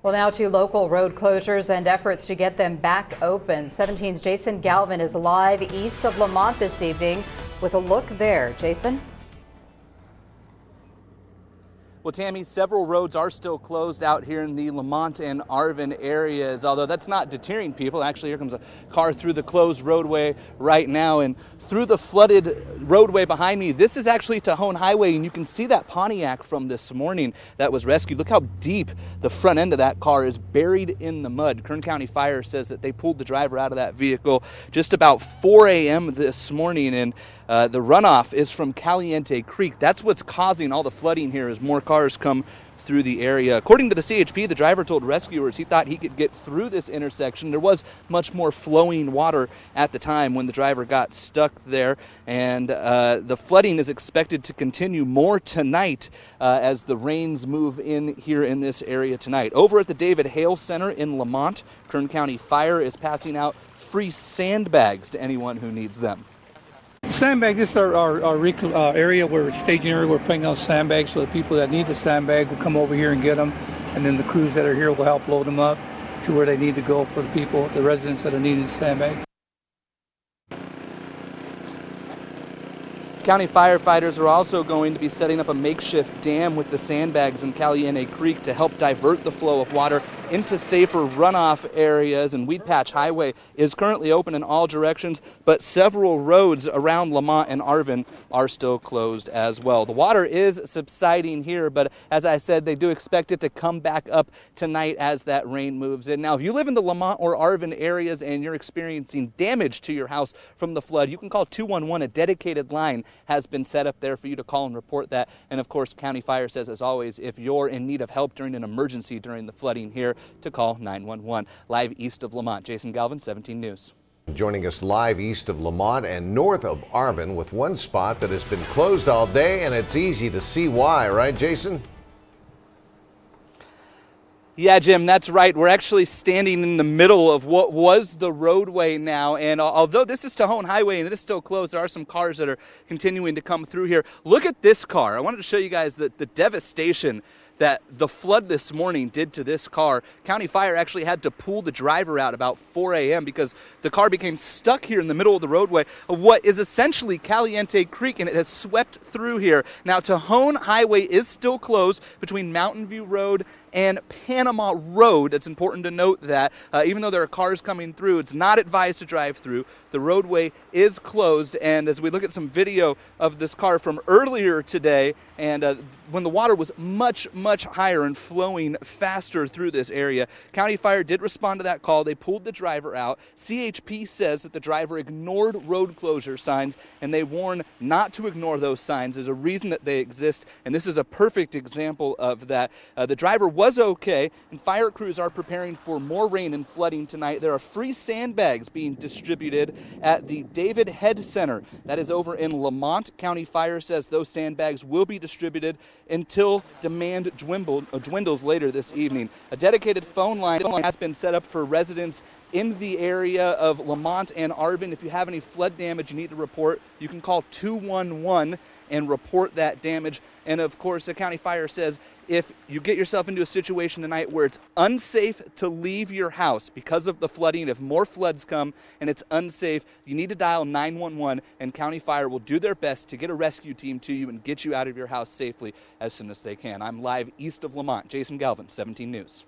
Well, now to local road closures and efforts to get them back open. 17's Jason Galvin is live east of Lamont this evening with a look there. Jason? Well, Tammy, several roads are still closed out here in the Lamont and Arvin areas, although that's not deterring people. Actually, here comes a car through the closed roadway right now, and through the flooded roadway behind me, this is actually Tejon Highway, and you can see that Pontiac from this morning that was rescued. Look how deep the front end of that car is buried in the mud. Kern County Fire says that they pulled the driver out of that vehicle just about 4 a.m. this morning, and the runoff is from Caliente Creek. That's what's causing all the flooding here as more cars come through the area. According to the CHP, the driver told rescuers he thought he could get through this intersection. There was much more flowing water at the time when the driver got stuck there, and the flooding is expected to continue more tonight as the rains move in here in this area tonight. Over at the David Hale Center in Lamont, Kern County Fire is passing out free sandbags to anyone who needs them. Sandbag, this is our area where staging area. We're putting out sandbags so the people that need the sandbag will come over here and get them, and then the crews that are here will help load them up to where they need to go for the people, the residents that are needing the sandbags. County firefighters are also going to be setting up a makeshift dam with the sandbags in Caliente Creek to help divert the flow of water into safer runoff areas. And Weed Patch Highway is currently open in all directions, but several roads around Lamont and Arvin are still closed as well. The water is subsiding here, but as I said, they do expect it to come back up tonight as that rain moves in. Now, if you live in the Lamont or Arvin areas and you're experiencing damage to your house from the flood, you can call 211. A dedicated line has been set up there for you to call and report that. And of course, County Fire says, as always, if you're in need of help during an emergency during the flooding here, to call 911. Live east of Lamont, Jason Galvin, 17 News. Joining us live east of Lamont and north of Arvin with one spot that has been closed all day, and it's easy to see why, right, Jason? Yeah, Jim, that's right. We're actually standing in the middle of what was the roadway now, and although this is Tejon Highway and it is still closed, there are some cars that are continuing to come through here. Look at this car. I wanted to show you guys the devastation that the flood this morning did to this car. County Fire actually had to pull the driver out about 4 a.m. because the car became stuck here in the middle of the roadway of what is essentially Caliente Creek, and it has swept through here. Now, Tejon Highway is still closed between Mountain View Road and Panama Road. It's important to note that even though there are cars coming through, it's not advised to drive through. The roadway is closed, and as we look at some video of this car from earlier today, and when the water was much higher and flowing faster through this area, County Fire did respond to that call. They pulled the driver out. CHP says that the driver ignored road closure signs, and they warn not to ignore those signs. There's a reason that they exist, and this is a perfect example of that. The driver was okay, and fire crews are preparing for more rain and flooding tonight. There are free sandbags being distributed at the David Head Center. That is over in Lamont. County Fire says those sandbags will be distributed until demand dwindles later this evening. A dedicated phone line has been set up for residents in the area of Lamont and Arvin. If you have any flood damage you need to report, you can call 211 and report that damage. And of course, the County Fire says if you get yourself into a situation tonight where it's unsafe to leave your house because of the flooding, if more floods come and it's unsafe, you need to dial 911, and County Fire will do their best to get a rescue team to you and get you out of your house safely as soon as they can. I'm live east of Lamont. Jason Galvin, 17 News.